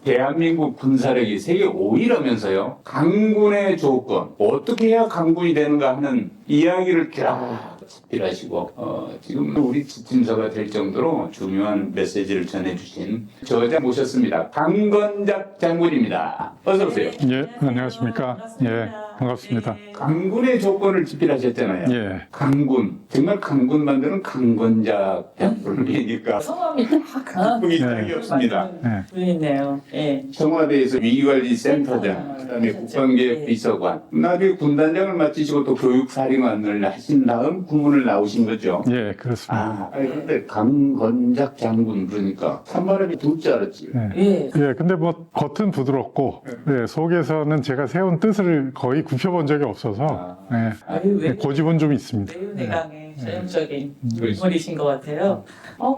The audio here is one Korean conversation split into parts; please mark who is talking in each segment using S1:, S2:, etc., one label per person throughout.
S1: 대한민국 군사력이 세계 5위라면서요. 강군의 조건, 어떻게 해야 강군이 되는가 하는 이야기를 쫙 집필하시고 지금 우리 지침서가 될 정도로 중요한 메시지를 전해주신 저자 모셨습니다. 강건작 장군입니다. 어서 오세요.
S2: 예, 안녕하십니까. 예, 반갑습니다.
S1: 강군의 조건을 집필하셨잖아요.
S2: 예,
S1: 강군, 정말 강군 만드는 강건작 장군이니까
S3: 성함이 다 강한
S1: 분이
S2: 네.
S1: 딱이 없습니다.
S2: 예.
S3: 분이네요. 예.
S1: 청와대에서 위기관리센터장, 그다음에 국방계비서관, 나중에 군단장을 맡으시고 또 교육사령관을 하신 다음 국문을 나오신 거죠.
S2: 예, 그렇습니다.
S1: 그런데 강건작 장군 그러니까 찬바람이 둘 줄 알았지.
S2: 예.
S3: 예.
S2: 예, 근데 뭐 겉은 부드럽고 예, 속에서는 제가 세운 뜻을 거의 굽혀본 적이 없어서 예,
S3: 아유,
S2: 예, 고집은 좀 있습니다.
S3: 매우 내강의 전형적인
S1: 그렇지.
S3: 인물이신 것 같아요.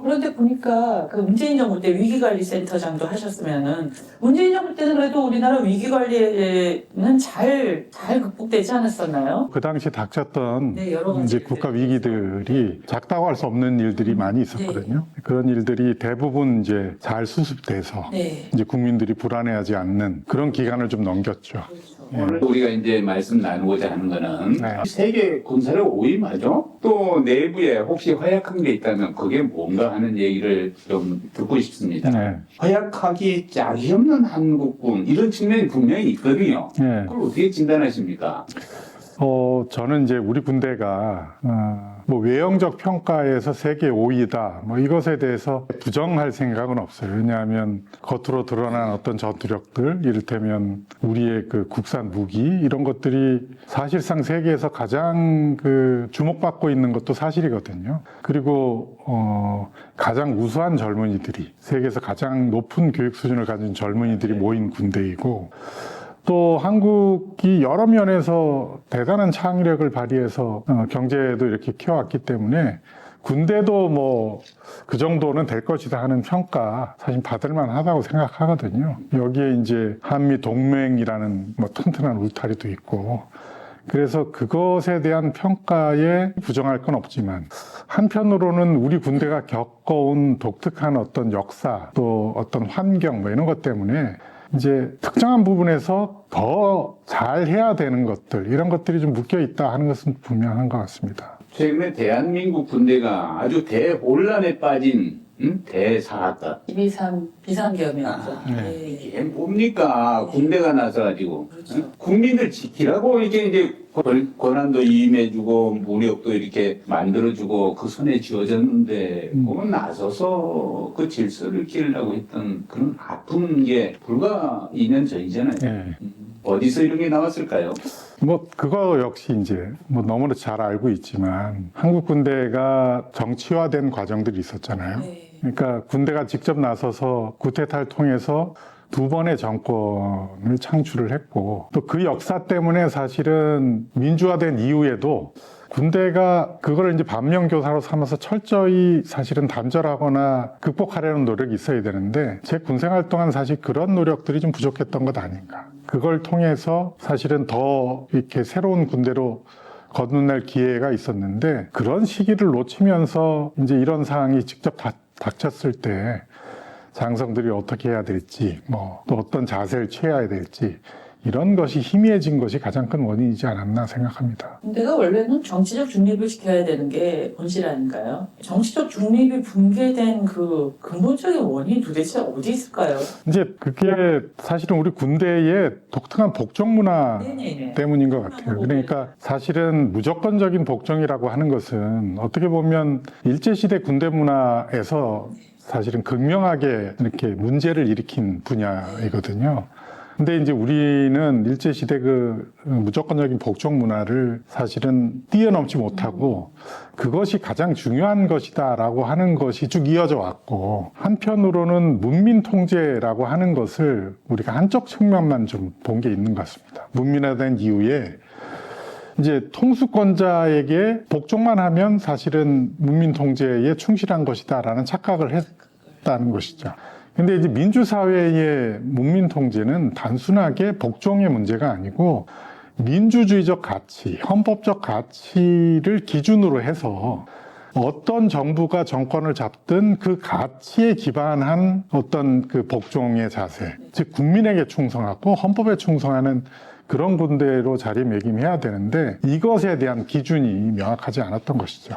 S3: 그런데 보니까 그 문재인 정부 때 위기관리센터장도 하셨으면은 문재인 정부 때는 그래도 우리나라 위기관리는 잘 극복되지 않았었나요?
S2: 그 당시 닥쳤던
S3: 네, 여러 가지
S2: 이제 국가 위기들이 작다고 할 수 없는 일들이 많이 있었거든요. 그런 일들이 대부분 이제 잘 수습돼서
S3: 네.
S2: 이제 국민들이 불안해하지 않는 그런 기간을 좀 넘겼죠.
S3: 그렇죠.
S1: 오늘 우리가 이제 말씀 나누고자 하는 거는
S2: 네.
S1: 세계 군사력 5위 맞아? 또 내부에 혹시 허약한 게 있다면 그게 뭔가 하는 얘기를 좀 듣고 싶습니다.
S2: 네.
S1: 허약하기 짝이 없는 한국군 이런 측면이 분명히 있거든요.
S2: 예.
S1: 그걸 어떻게 진단하십니까?
S2: 저는 이제 우리 군대가, 뭐 외형적 평가에서 세계 5위다, 뭐 이것에 대해서 부정할 생각은 없어요. 왜냐하면 겉으로 드러난 어떤 전투력들, 이를테면 우리의 그 국산 무기, 이런 것들이 사실상 세계에서 가장 그 주목받고 있는 것도 사실이거든요. 그리고, 가장 우수한 젊은이들이, 세계에서 가장 높은 교육 수준을 가진 젊은이들이 모인 군대이고, 또 한국이 여러 면에서 대단한 창의력을 발휘해서 경제도 이렇게 키워왔기 때문에 군대도 뭐 그 정도는 될 것이다 하는 평가 사실 받을 만하다고 생각하거든요. 여기에 이제 한미 동맹이라는 뭐 튼튼한 울타리도 있고 그래서 그것에 대한 평가에 부정할 건 없지만 한편으로는 우리 군대가 겪어온 독특한 어떤 역사 또 어떤 환경 뭐 이런 것 때문에 이제 특정한 부분에서 더 잘해야 되는 것들 이런 것들이 좀 묶여 있다 하는 것은 분명한 것 같습니다.
S1: 최근에 대한민국 군대가 아주 대혼란에 빠진 대사건.
S3: 비상계엄이었죠.
S2: 네.
S3: 예.
S1: 이게 뭡니까? 군대가 나서가지고
S3: 그렇죠.
S1: 국민들 지키라고 이제 권한도 임해주고 무력도 이렇게 만들어주고 그 손에 쥐어졌는데 그건 나서서 그 질서를 끼려고 했던 그런 아픈 게 불과 2년 전이잖아요.
S2: 예.
S1: 어디서 이런 게 나왔을까요?
S2: 뭐 그거 역시 이제 뭐 너무나 잘 알고 있지만 한국 군대가 정치화된 과정들이 있었잖아요.
S3: 네.
S2: 그러니까 군대가 직접 나서서 구테타를 통해서 두 번의 정권을 창출을 했고 또 그 역사 때문에 사실은 민주화된 이후에도 군대가 그거를 이제 반면교사로 삼아서 철저히 사실은 단절하거나 극복하려는 노력이 있어야 되는데 제 군생활 동안 사실 그런 노력들이 좀 부족했던 것 아닌가. 그걸 통해서 사실은 더 이렇게 새로운 군대로 거듭날 기회가 있었는데 그런 시기를 놓치면서 이제 이런 상황이 직접 닥쳤을 때 장성들이 어떻게 해야 될지 뭐 또 어떤 자세를 취해야 될지 이런 것이 희미해진 것이 가장 큰 원인이지 않았나 생각합니다.
S3: 군대가 원래는 정치적 중립을 지켜야 되는 게 본질 아닌가요? 정치적 중립이 붕괴된 그 근본적인 원인이 도대체 어디 있을까요?
S2: 이제 그게 사실은 우리 군대의 독특한 복종 문화
S3: 네네네.
S2: 때문인 것 같아요. 그러니까 사실은 무조건적인 복종이라고 하는 것은 어떻게 보면 일제시대 군대 문화에서 사실은 극명하게 이렇게 문제를 일으킨 분야이거든요. 근데 이제 우리는 일제시대 그 무조건적인 복종 문화를 사실은 뛰어넘지 못하고 그것이 가장 중요한 것이다라고 하는 것이 쭉 이어져 왔고 한편으로는 문민 통제라고 하는 것을 우리가 한쪽 측면만 좀 본 게 있는 것 같습니다. 문민화된 이후에 이제 통수권자에게 복종만 하면 사실은 문민 통제에 충실한 것이다라는 착각을 했다는 것이죠. 근데 이제 민주사회의 문민 통제는 단순하게 복종의 문제가 아니고 민주주의적 가치, 헌법적 가치를 기준으로 해서 어떤 정부가 정권을 잡든 그 가치에 기반한 어떤 그 복종의 자세, 즉 국민에게 충성하고 헌법에 충성하는 그런 군대로 자리매김해야 되는데 이것에 대한 기준이 명확하지 않았던 것이죠.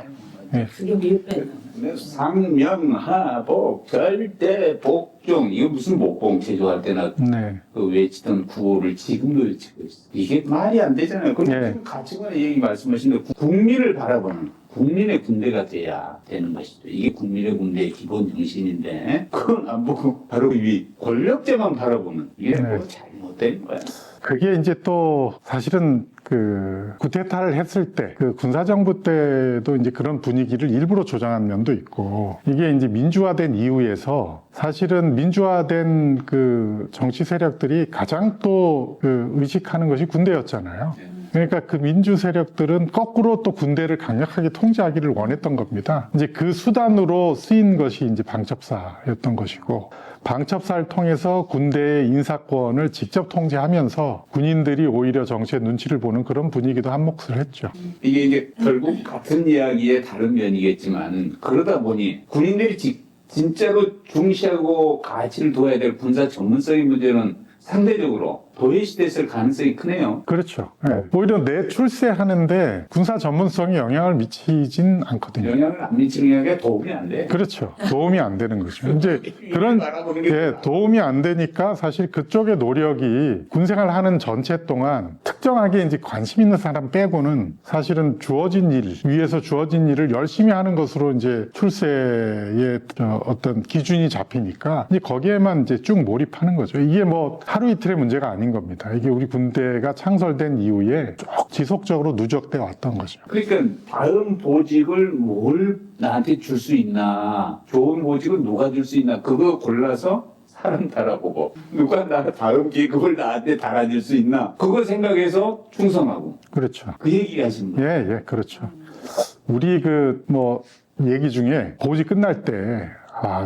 S2: 예.
S3: 그게 미흡했나.
S1: 상명하복 절대 복종 이거 무슨 목공 제조할 때나
S2: 네.
S1: 그 외치던 구호를 지금도 외치고 있어. 이게 말이 안 되잖아요. 그럼
S2: 예.
S1: 지금 가치관의 얘기 말씀하시는데 국민을 바라보는 국민의 군대가 돼야 되는 것이죠. 이게 국민의 군대의 기본 정신인데 그건 안 보고 바로 이 권력자만 바라보는 이게
S2: 네.
S1: 뭐 잘못된 거야.
S2: 그게 이제 또 사실은 그 쿠데타를 했을 때 그 군사정부 때도 이제 그런 분위기를 일부러 조장한 면도 있고 이게 이제 민주화된 이후에서 사실은 민주화된 그 정치 세력들이 가장 또 그 의식하는 것이 군대였잖아요. 그러니까 그 민주 세력들은 거꾸로 또 군대를 강력하게 통제하기를 원했던 겁니다. 이제 그 수단으로 쓰인 것이 이제 방첩사였던 것이고 방첩사를 통해서 군대의 인사권을 직접 통제하면서 군인들이 오히려 정치의 눈치를 보는 그런 분위기도 한몫을 했죠.
S1: 이게 이제 결국 같은 이야기의 다른 면이겠지만 그러다 보니 군인들이 진짜로 중시하고 가치를 둬야 될 군사 전문성의 문제는 상대적으로 도외시됐을 가능성이 크네요.
S2: 그렇죠. 예. 오히려 내출세하는데 군사 전문성이 영향을 미치진 않거든요.
S1: 영향을 안 미치는 게 도움이 안 돼.
S2: 그렇죠. 도움이 안 되는 거죠. 이제 그런
S1: 바라보는 게
S2: 예, 도움이 안 되니까 사실 그쪽의 노력이 군생활 하는 전체 동안 특정하게 이제 관심 있는 사람 빼고는 사실은 주어진 일, 위에서 주어진 일을 열심히 하는 것으로 이제 출세의 어떤 기준이 잡히니까 이제 거기에만 이제 쭉 몰입하는 거죠. 이게 뭐 하루 이틀의 문제가 아닌 겁니다. 이게 우리 군대가 창설된 이후에 쭉 지속적으로 누적돼 왔던 거죠.
S1: 그러니까 다음 보직을 뭘 나한테 줄 수 있나, 좋은 보직은 누가 줄 수 있나, 그거 골라서 사람 달아보고 누가 나 다음 계급을 나한테 달아줄 수 있나, 그거 생각해서 충성하고.
S2: 그렇죠.
S1: 그 얘기 하시는 거예요.
S2: 예, 예, 그렇죠. 우리 그 뭐 얘기 중에 보직 끝날 때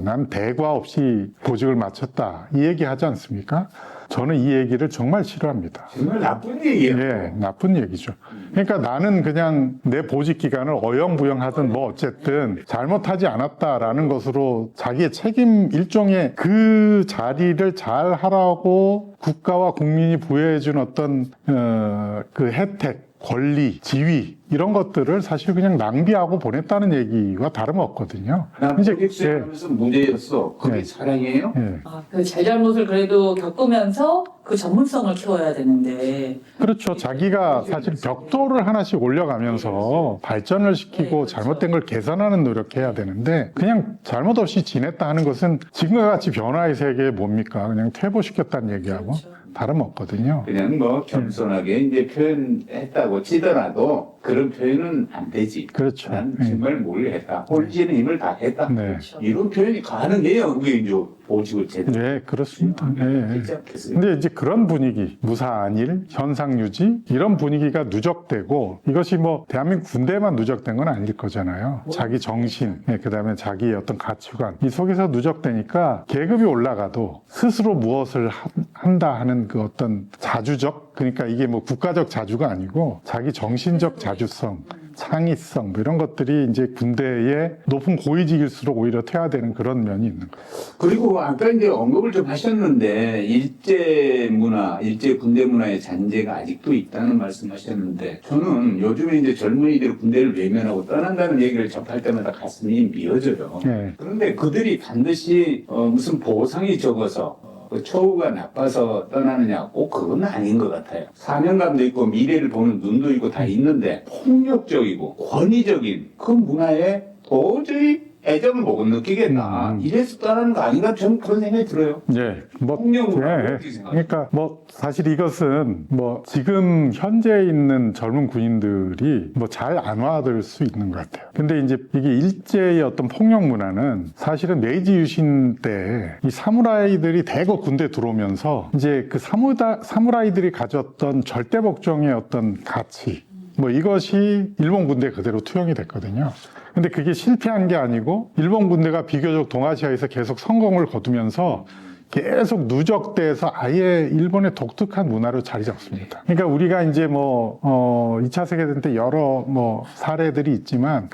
S2: 난 대과 없이 보직을 마쳤다 이 얘기 하지 않습니까? 저는 이 얘기를 정말 싫어합니다.
S1: 정말 나쁜 얘기예요.
S2: 예, 나쁜 얘기죠. 그러니까 나는 그냥 내 보직 기간을 어영부영하든 뭐 어쨌든 잘못하지 않았다라는 것으로 자기의 책임 일종의 그 자리를 잘 하라고 국가와 국민이 부여해준 어떤 그 혜택, 권리, 지위 이런 것들을 사실 그냥 낭비하고 보냈다는 얘기와 다름없거든요.
S1: 난
S2: 이제
S1: 보직수행하면서 문제였어. 그게
S2: 예.
S1: 사랑이에요?
S2: 예.
S3: 그 잘잘못을 그래도 겪으면서 그 전문성을 키워야 되는데.
S2: 그렇죠. 자기가 사실 벽돌을 하나씩 올려가면서 발전을 시키고
S3: 네, 그렇죠.
S2: 잘못된 걸 개선하는 노력해야 되는데 그냥 잘못 없이 지냈다 하는 것은 지금과 같이 변화의 세계에 뭡니까? 그냥 퇴보시켰다는 얘기하고
S3: 그렇죠.
S2: 다름없거든요.
S1: 그냥 뭐 겸손하게 이제 표현했다고 치더라도 그런 표현은 안 되지.
S2: 그렇죠.
S1: 난
S2: 예.
S1: 정말 뭘 했다. 혼신의 힘을 다 했다.
S2: 네.
S3: 그렇죠.
S1: 이런 표현이 가능해요. 그게 이제 보직을 제대로
S2: 네, 그렇습니다. 예, 예.
S1: 하지 않겠어요?
S2: 근데 이제 그런 분위기, 무사한 일, 현상 유지 이런 분위기가 누적되고 이것이 뭐 대한민국 군대만 누적된 건 아닐 거잖아요. 자기 정신, 그다음에 자기의 어떤 가치관 이 속에서 누적되니까 계급이 올라가도 스스로 무엇을 한다 하는 그 어떤 자주적 그러니까 이게 뭐 국가적 자주가 아니고 자기 정신적 자주성, 창의성 뭐 이런 것들이 이제 군대의 높은 고위직일수록 오히려 퇴화되는 그런 면이 있는 거예요.
S1: 그리고 아까 이제 언급을 좀 하셨는데 일제 문화, 일제 군대 문화의 잔재가 아직도 있다는 말씀하셨는데 저는 요즘에 이제 젊은이들이 군대를 외면하고 떠난다는 얘기를 접할 때마다 가슴이 미어져요.
S2: 네.
S1: 그런데 그들이 반드시 무슨 보상이 적어서 그 처우가 나빠서 떠나느냐 꼭 그건 아닌 것 같아요. 사명감도 있고 미래를 보는 눈도 있고 다 있는데 폭력적이고 권위적인 그 문화에 도저히 애정을 못 느끼겠나 이래서 떠나는 거 아닌가 저는 그런 생각이 들어요.
S2: 예, 뭐,
S1: 폭력 문화
S2: 예,
S1: 어떻게 생각하세요?
S2: 그러니까 뭐 사실 이것은 뭐 지금 현재 있는 젊은 군인들이 뭐 잘 안 와닿을 수 있는 것 같아요. 근데 이제 이게 일제의 어떤 폭력 문화는 사실은 메이지 유신 때 이 사무라이들이 대거 군대 들어오면서 이제 그 사무라이들이 가졌던 절대 복종의 어떤 가치 뭐 이것이 일본 군대에 그대로 투영이 됐거든요. 근데 그게 실패한 게 아니고 일본 군대가 비교적 동아시아에서 계속 성공을 거두면서 계속 누적돼서 아예 일본의 독특한 문화로 자리 잡습니다. 그러니까 우리가 이제 2차 세계대전 때 여러 사례들이 있지만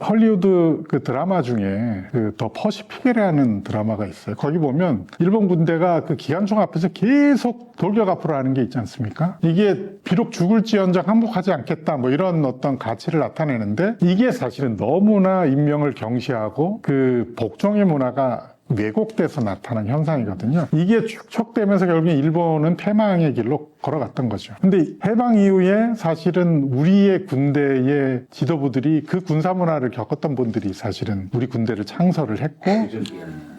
S2: 헐리우드 그 드라마 중에 그 더 퍼시픽이라는 드라마가 있어요. 거기 보면 일본 군대가 그 기관총 앞에서 계속 돌격 앞으로 하는 게 있지 않습니까? 이게 비록 죽을지언정 항복하지 않겠다 이런 어떤 가치를 나타내는데 이게 사실은 너무나 인명을 경시하고 그 복종의 문화가 왜곡돼서 나타난 현상이거든요. 이게 축적되면서 결국 일본은 패망의 길로 걸어갔던 거죠. 근데 해방 이후에 사실은 우리의 군대의 지도부들이 그 군사 문화를 겪었던 분들이 사실은 우리 군대를 창설을 했고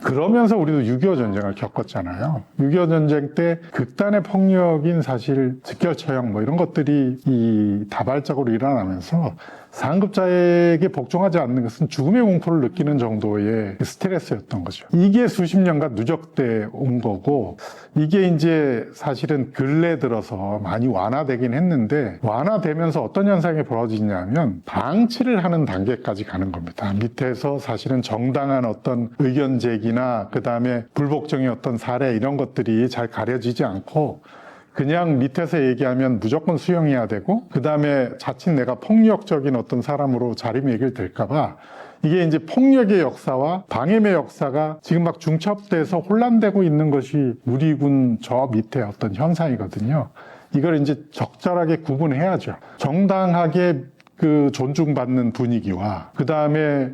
S2: 그러면서 우리도 6.25 전쟁을 겪었잖아요. 6.25 전쟁 때 극단의 폭력인 사실 즉결처형 이런 것들이 이 다발적으로 일어나면서 상급자에게 복종하지 않는 것은 죽음의 공포를 느끼는 정도의 스트레스였던 거죠. 이게 수십 년간 누적돼 온 거고 이게 이제 사실은 근래 들어서 많이 완화되긴 했는데 완화되면서 어떤 현상이 벌어지냐면 방치를 하는 단계까지 가는 겁니다. 밑에서 사실은 정당한 어떤 의견 제기나 그다음에 불복종의 어떤 사례 이런 것들이 잘 가려지지 않고 그냥 밑에서 얘기하면 무조건 수용해야 되고 그 다음에 자칫 내가 폭력적인 어떤 사람으로 자리매김될까 봐 이게 이제 폭력의 역사와 방임의 역사가 지금 막 중첩돼서 혼란되고 있는 것이 우리 군 저 밑에 어떤 현상이거든요. 이걸 이제 적절하게 구분해야죠. 정당하게 그 존중받는 분위기와 그 다음에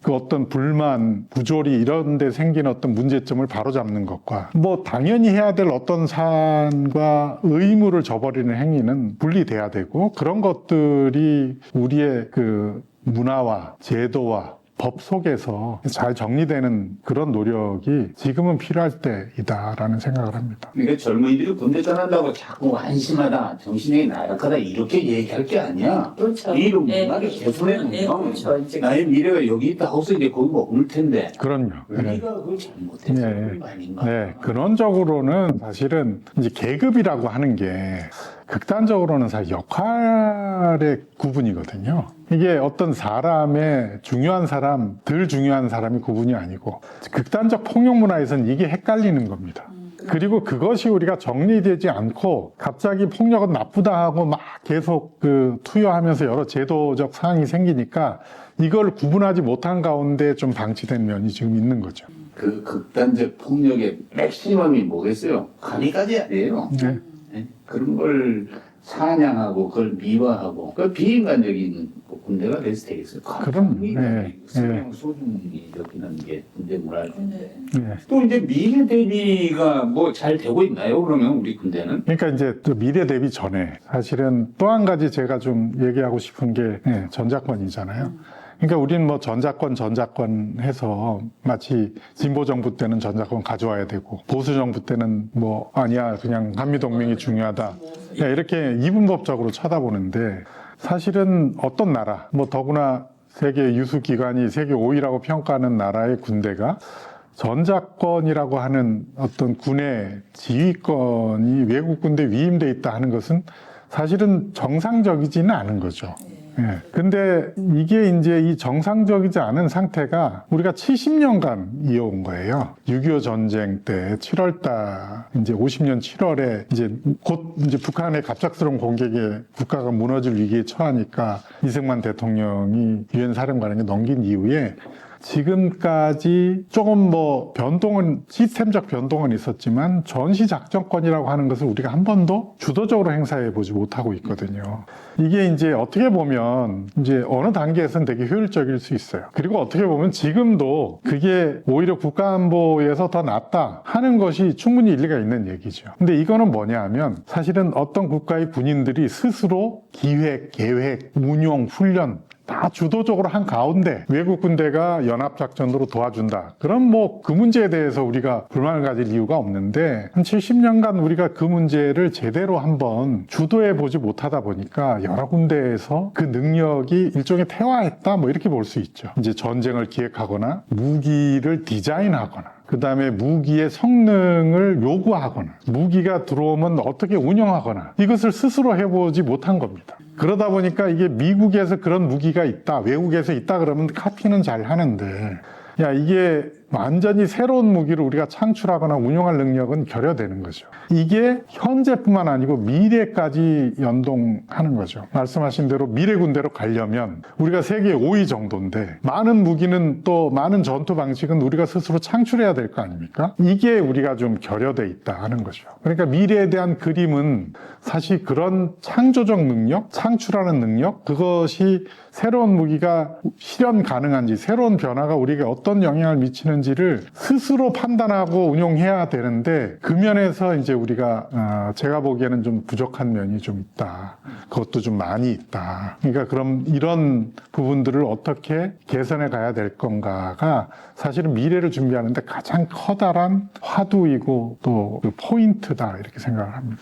S2: 그 어떤 불만, 부조리 이런 데 생긴 어떤 문제점을 바로잡는 것과 당연히 해야 될 어떤 사안과 의무를 저버리는 행위는 분리돼야 되고 그런 것들이 우리의 그 문화와 제도와 법 속에서 잘 정리되는 그런 노력이 지금은 필요할 때이다라는 생각을 합니다.
S1: 그러니까 젊은이들이 군대 떠난다고 자꾸 한심하다, 정신이 나약하다 이렇게 얘기할 게 아니야.
S3: 그렇죠.
S1: 이런 문화를 개선해 놓으면 나의 미래가 여기 있다 하고서 이제 거기 머물 텐데.
S2: 그럼요.
S1: 우리가 그걸 잘못해서 그런 거 아닌가.
S2: 네, 근원적으로는 사실은 이제 계급이라고 하는 게 극단적으로는 사실 역할의 구분이거든요. 이게 어떤 사람의 중요한 사람, 덜 중요한 사람이 구분이 아니고 극단적 폭력 문화에서는 이게 헷갈리는 겁니다. 그리고 그것이 우리가 정리되지 않고 갑자기 폭력은 나쁘다 하고 막 계속 투여하면서 여러 제도적 사항이 생기니까 이걸 구분하지 못한 가운데 좀 방치된 면이 지금 있는 거죠.
S1: 그 극단적 폭력의 맥시멈이 뭐겠어요? 감히까지 아니에요.
S2: 네.
S1: 네? 그런 걸 사냥하고 그걸 미화하고 그 비인간적인 군대가 돼서 되겠어요.
S2: 그럼, 네.
S1: 성형 소중히 여기는 게 군대 문화인데
S2: 네.
S1: 또 이제 미래 대비가 잘 되고 있나요? 그러면 우리 군대는?
S2: 그러니까 이제 또 미래 대비 전에 사실은 또 한 가지 제가 좀 얘기하고 싶은 게 전자권이잖아요. 그러니까 우리는 전자권 해서 마치 진보 정부 때는 전자권 가져와야 되고 보수 정부 때는 아니야 그냥 한미동맹이 중요하다 이렇게 이분법적으로 쳐다보는데 사실은 어떤 나라 더구나 세계 유수기관이 세계 5위라고 평가하는 나라의 군대가 전자권이라고 하는 어떤 군의 지휘권이 외국 군대 위임돼 있다 하는 것은 사실은 정상적이지는 않은 거죠. 예. 근데 이게 이제 이 정상적이지 않은 상태가 우리가 70년간 이어온 거예요. 6.25 전쟁 때 7월달, 이제 50년 7월에 곧 북한의 갑작스러운 공격에 국가가 무너질 위기에 처하니까 이승만 대통령이 유엔 사령관에게 넘긴 이후에 지금까지 조금 시스템적 변동은 있었지만 전시작전권이라고 하는 것을 우리가 한 번도 주도적으로 행사해 보지 못하고 있거든요. 이게 이제 어떻게 보면 어느 단계에서는 되게 효율적일 수 있어요. 그리고 어떻게 보면 지금도 그게 오히려 국가안보에서 더 낫다 하는 것이 충분히 일리가 있는 얘기죠. 근데 이거는 뭐냐 하면 사실은 어떤 국가의 군인들이 스스로 기획, 계획, 운용, 훈련 다 주도적으로 한 가운데 외국 군대가 연합작전으로 도와준다. 그럼 그 문제에 대해서 우리가 불만을 가질 이유가 없는데 한 70년간 우리가 그 문제를 제대로 한번 주도해 보지 못하다 보니까 여러 군데에서 그 능력이 일종의 퇴화했다 이렇게 볼 수 있죠. 이제 전쟁을 기획하거나 무기를 디자인하거나 그 다음에 무기의 성능을 요구하거나 무기가 들어오면 어떻게 운영하거나 이것을 스스로 해보지 못한 겁니다. 그러다 보니까 이게 미국에서 그런 무기가 있다, 외국에서 있다 그러면 카피는 잘 하는데 이게 완전히 새로운 무기를 우리가 창출하거나 운용할 능력은 결여되는 거죠. 이게 현재뿐만 아니고 미래까지 연동하는 거죠. 말씀하신 대로 미래 군대로 가려면 우리가 세계 5위 정도인데 많은 무기는 또 많은 전투 방식은 우리가 스스로 창출해야 될 거 아닙니까? 이게 우리가 좀 결여돼 있다 하는 거죠. 그러니까 미래에 대한 그림은 사실 그런 창조적 능력, 창출하는 능력, 그것이 새로운 무기가 실현 가능한지, 새로운 변화가 우리에게 어떤 영향을 미치는지를 스스로 판단하고 운용해야 되는데, 그 면에서 이제 우리가 제가 보기에는 좀 부족한 면이 좀 있다. 그것도 좀 많이 있다. 그러니까 그럼 이런 부분들을 어떻게 개선해 가야 될 건가가 사실은 미래를 준비하는데 가장 커다란 화두이고 또 그 포인트다, 이렇게 생각을 합니다.